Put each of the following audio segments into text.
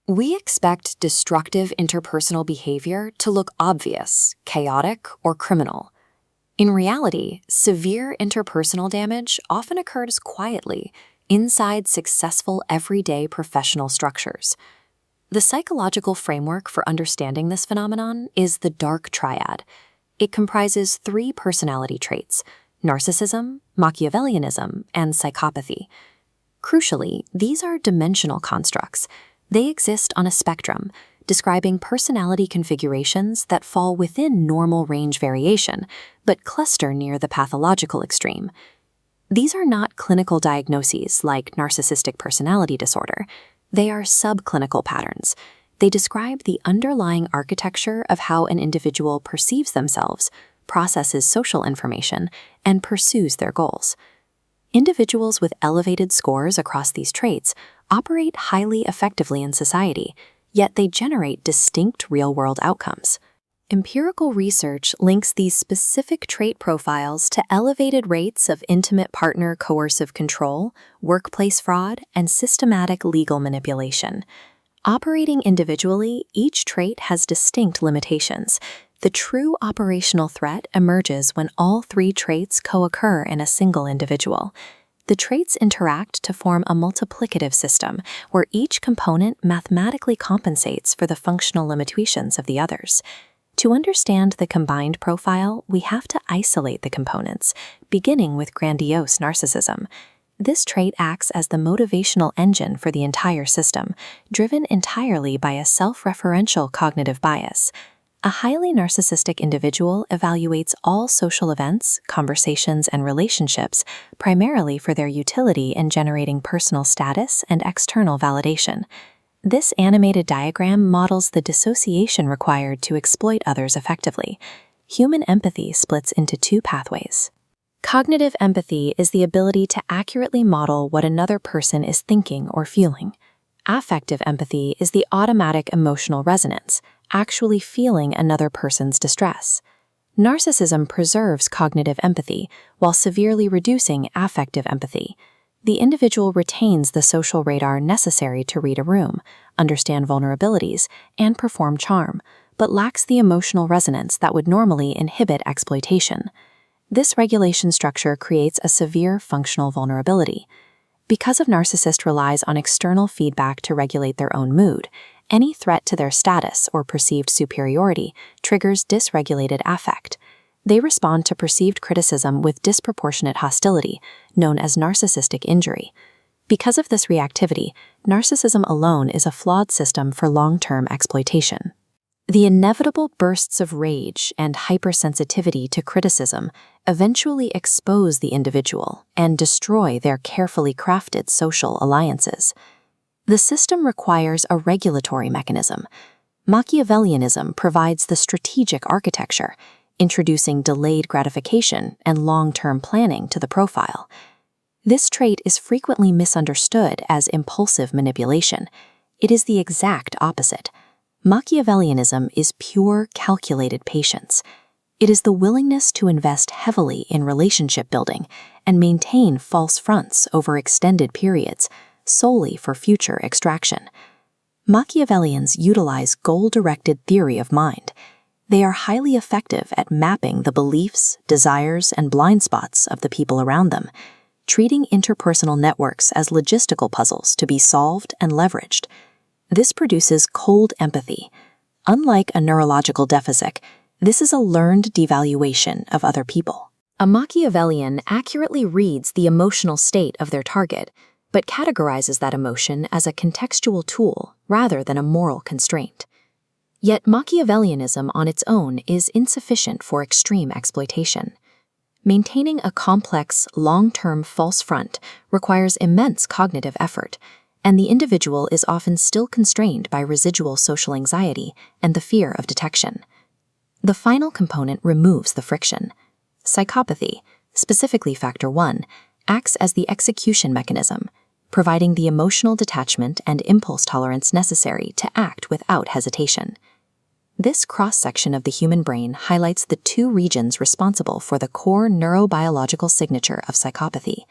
We expect destructive interpersonal behavior to look obvious, chaotic, or criminal. In reality, severe interpersonal damage often occurs quietly, inside successful everyday professional structures. The psychological framework for understanding this phenomenon is the Dark Triad. It comprises 3 personality traits: narcissism, Machiavellianism, and psychopathy. Crucially, these are dimensional constructs. They exist on a spectrum, describing personality configurations that fall within normal range variation, but cluster near the pathological extreme. These are not clinical diagnoses like narcissistic personality disorder. They are subclinical patterns. They describe the underlying architecture of how an individual perceives themselves, processes social information, and pursues their goals. Individuals with elevated scores across these traits operate highly effectively in society, yet they generate distinct real-world outcomes. Empirical research links these specific trait profiles to elevated rates of intimate partner coercive control, workplace fraud, and systematic legal manipulation. Operating individually, each trait has distinct limitations. The true operational threat emerges when all 3 traits co-occur in a single individual. The traits interact to form a multiplicative system where each component mathematically compensates for the functional limitations of the others. To understand the combined profile, we have to isolate the components, beginning with grandiose narcissism. This trait acts as the motivational engine for the entire system, driven entirely by a self-referential cognitive bias. A highly narcissistic individual evaluates all social events, conversations, and relationships primarily for their utility in generating personal status and external validation. This animated diagram models the dissociation required to exploit others effectively. Human empathy splits into 2 pathways. Cognitive empathy is the ability to accurately model what another person is thinking or feeling. Affective empathy is the automatic emotional resonance, actually feeling another person's distress. Narcissism preserves cognitive empathy while severely reducing affective empathy. The individual retains the social radar necessary to read a room, understand vulnerabilities, and perform charm, but lacks the emotional resonance that would normally inhibit exploitation. This regulation structure creates a severe functional vulnerability. Because a narcissist relies on external feedback to regulate their own mood, any threat to their status or perceived superiority triggers dysregulated affect. They respond to perceived criticism with disproportionate hostility, known as narcissistic injury. Because of this reactivity, narcissism alone is a flawed system for long-term exploitation. The inevitable bursts of rage and hypersensitivity to criticism eventually expose the individual and destroy their carefully crafted social alliances. The system requires a regulatory mechanism. Machiavellianism provides the strategic architecture, introducing delayed gratification and long-term planning to the profile. This trait is frequently misunderstood as impulsive manipulation. It is the exact opposite. Machiavellianism is pure, calculated patience. It is the willingness to invest heavily in relationship building and maintain false fronts over extended periods, solely for future extraction. Machiavellians utilize goal-directed theory of mind. They are highly effective at mapping the beliefs, desires, and blind spots of the people around them, treating interpersonal networks as logistical puzzles to be solved and leveraged. This produces cold empathy. Unlike a neurological deficit, this is a learned devaluation of other people. A Machiavellian accurately reads the emotional state of their target, but categorizes that emotion as a contextual tool rather than a moral constraint. Yet Machiavellianism on its own is insufficient for extreme exploitation. Maintaining a complex, long-term false front requires immense cognitive effort, and the individual is often still constrained by residual social anxiety and the fear of detection. The final component removes the friction. Psychopathy, specifically Factor 1, acts as the execution mechanism, providing the emotional detachment and impulse tolerance necessary to act without hesitation. This cross-section of the human brain highlights the 2 regions responsible for the core neurobiological signature of psychopathy,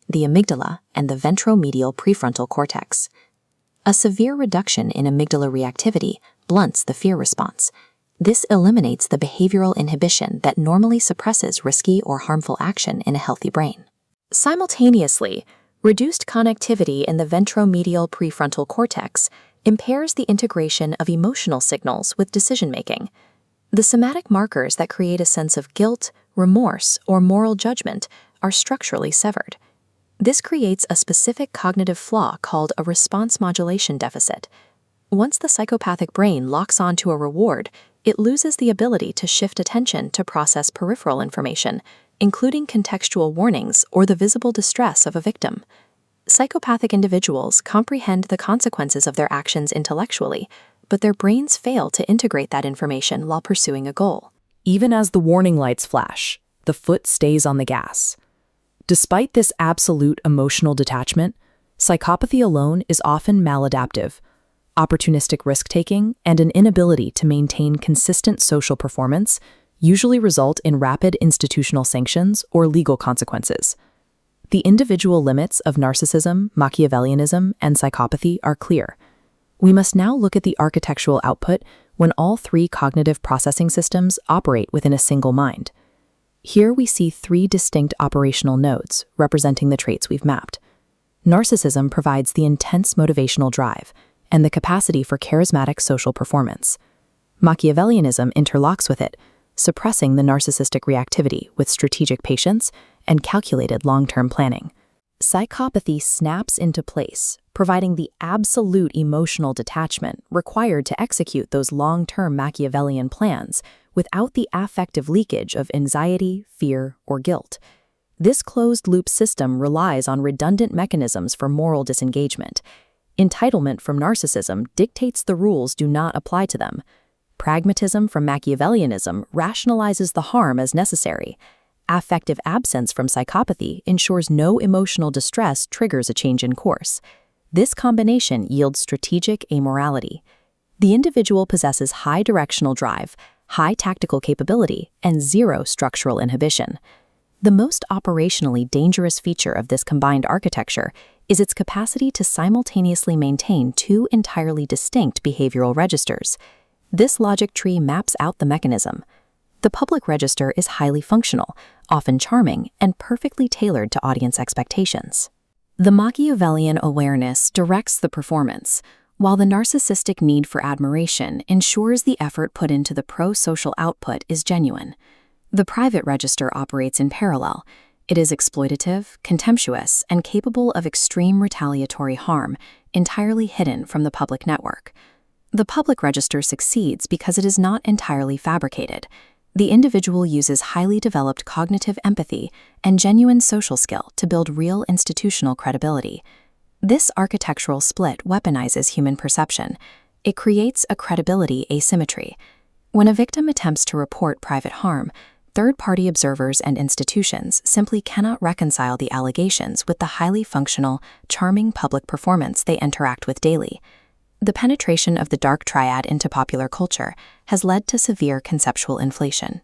the amygdala and the ventromedial prefrontal cortex. A severe reduction in amygdala reactivity blunts the fear response. This eliminates the behavioral inhibition that normally suppresses risky or harmful action in a healthy brain. Simultaneously, reduced connectivity in the ventromedial prefrontal cortex impairs the integration of emotional signals with decision-making. The somatic markers that create a sense of guilt, remorse, or moral judgment are structurally severed. This creates a specific cognitive flaw called a response modulation deficit. Once the psychopathic brain locks onto a reward, it loses the ability to shift attention to process peripheral information, including contextual warnings or the visible distress of a victim. Psychopathic individuals comprehend the consequences of their actions intellectually, but their brains fail to integrate that information while pursuing a goal. Even as the warning lights flash, the foot stays on the gas. Despite this absolute emotional detachment, psychopathy alone is often maladaptive. Opportunistic risk-taking and an inability to maintain consistent social performance usually result in rapid institutional sanctions or legal consequences. The individual limits of narcissism, Machiavellianism, and psychopathy are clear. We must now look at the architectural output when all three cognitive processing systems operate within a single mind. Here we see three distinct operational nodes representing the traits we've mapped. Narcissism provides the intense motivational drive and the capacity for charismatic social performance. Machiavellianism interlocks with it, suppressing the narcissistic reactivity with strategic patience and calculated long-term planning. Psychopathy snaps into place, providing the absolute emotional detachment required to execute those long-term Machiavellian plans without the affective leakage of anxiety, fear, or guilt. This closed-loop system relies on redundant mechanisms for moral disengagement. Entitlement from narcissism dictates the rules do not apply to them. Pragmatism from Machiavellianism rationalizes the harm as necessary. Affective absence from psychopathy ensures no emotional distress triggers a change in course. This combination yields strategic amorality. The individual possesses high directional drive, high tactical capability, and zero structural inhibition. The most operationally dangerous feature of this combined architecture is its capacity to simultaneously maintain two entirely distinct behavioral registers. This logic tree maps out the mechanism. The public register is highly functional, often charming, and perfectly tailored to audience expectations. The Machiavellian awareness directs the performance, while the narcissistic need for admiration ensures the effort put into the pro-social output is genuine. The private register operates in parallel. It is exploitative, contemptuous, and capable of extreme retaliatory harm, entirely hidden from the public network. The public register succeeds because it is not entirely fabricated. The individual uses highly developed cognitive empathy and genuine social skill to build real institutional credibility. This architectural split weaponizes human perception. It creates a credibility asymmetry. When a victim attempts to report private harm, third-party observers and institutions simply cannot reconcile the allegations with the highly functional, charming public performance they interact with daily. The penetration of the Dark Triad into popular culture has led to severe conceptual inflation.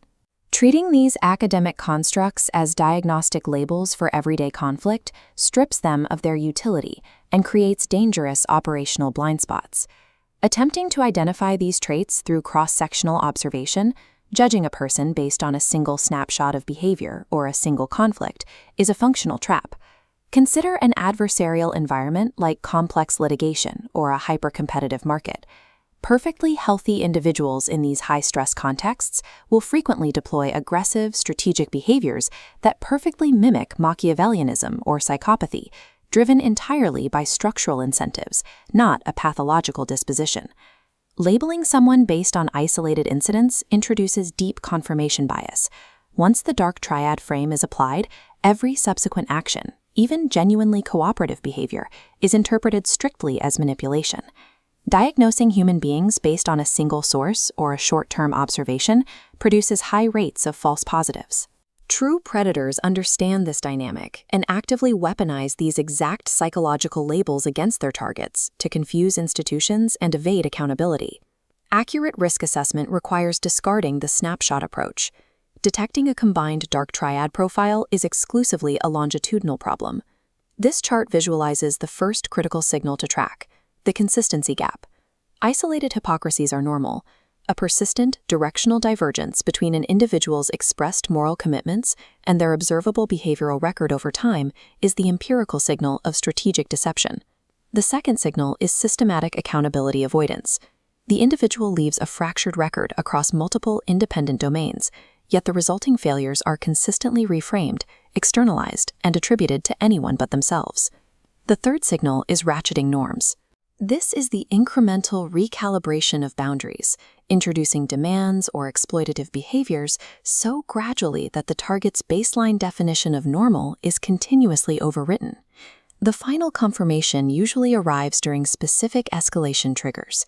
Treating these academic constructs as diagnostic labels for everyday conflict strips them of their utility and creates dangerous operational blind spots. Attempting to identify these traits through cross-sectional observation, judging a person based on a single snapshot of behavior or a single conflict, is a functional trap. Consider an adversarial environment like complex litigation or a hyper-competitive market. Perfectly healthy individuals in these high-stress contexts will frequently deploy aggressive, strategic behaviors that perfectly mimic Machiavellianism or psychopathy, driven entirely by structural incentives, not a pathological disposition. Labeling someone based on isolated incidents introduces deep confirmation bias. Once the Dark Triad frame is applied, every subsequent action, even genuinely cooperative behavior, is interpreted strictly as manipulation. Diagnosing human beings based on a single source or a short-term observation produces high rates of false positives. True predators understand this dynamic and actively weaponize these exact psychological labels against their targets to confuse institutions and evade accountability. Accurate risk assessment requires discarding the snapshot approach. Detecting a combined Dark Triad profile is exclusively a longitudinal problem. This chart visualizes the first critical signal to track: The consistency gap. Isolated hypocrisies are normal. A persistent, directional divergence between an individual's expressed moral commitments and their observable behavioral record over time is the empirical signal of strategic deception. The second signal is systematic accountability avoidance. The individual leaves a fractured record across multiple independent domains, yet the resulting failures are consistently reframed, externalized, and attributed to anyone but themselves. The third signal is ratcheting norms. This is the incremental recalibration of boundaries, introducing demands or exploitative behaviors so gradually that the target's baseline definition of normal is continuously overwritten. The final confirmation usually arrives during specific escalation triggers.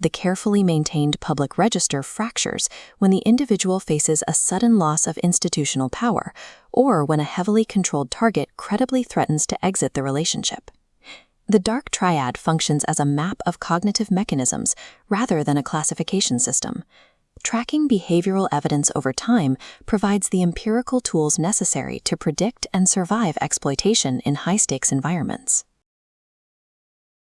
The carefully maintained public register fractures when the individual faces a sudden loss of institutional power, or when a heavily controlled target credibly threatens to exit the relationship. The Dark Triad functions as a map of cognitive mechanisms rather than a classification system. Tracking behavioral evidence over time provides the empirical tools necessary to predict and survive exploitation in high-stakes environments.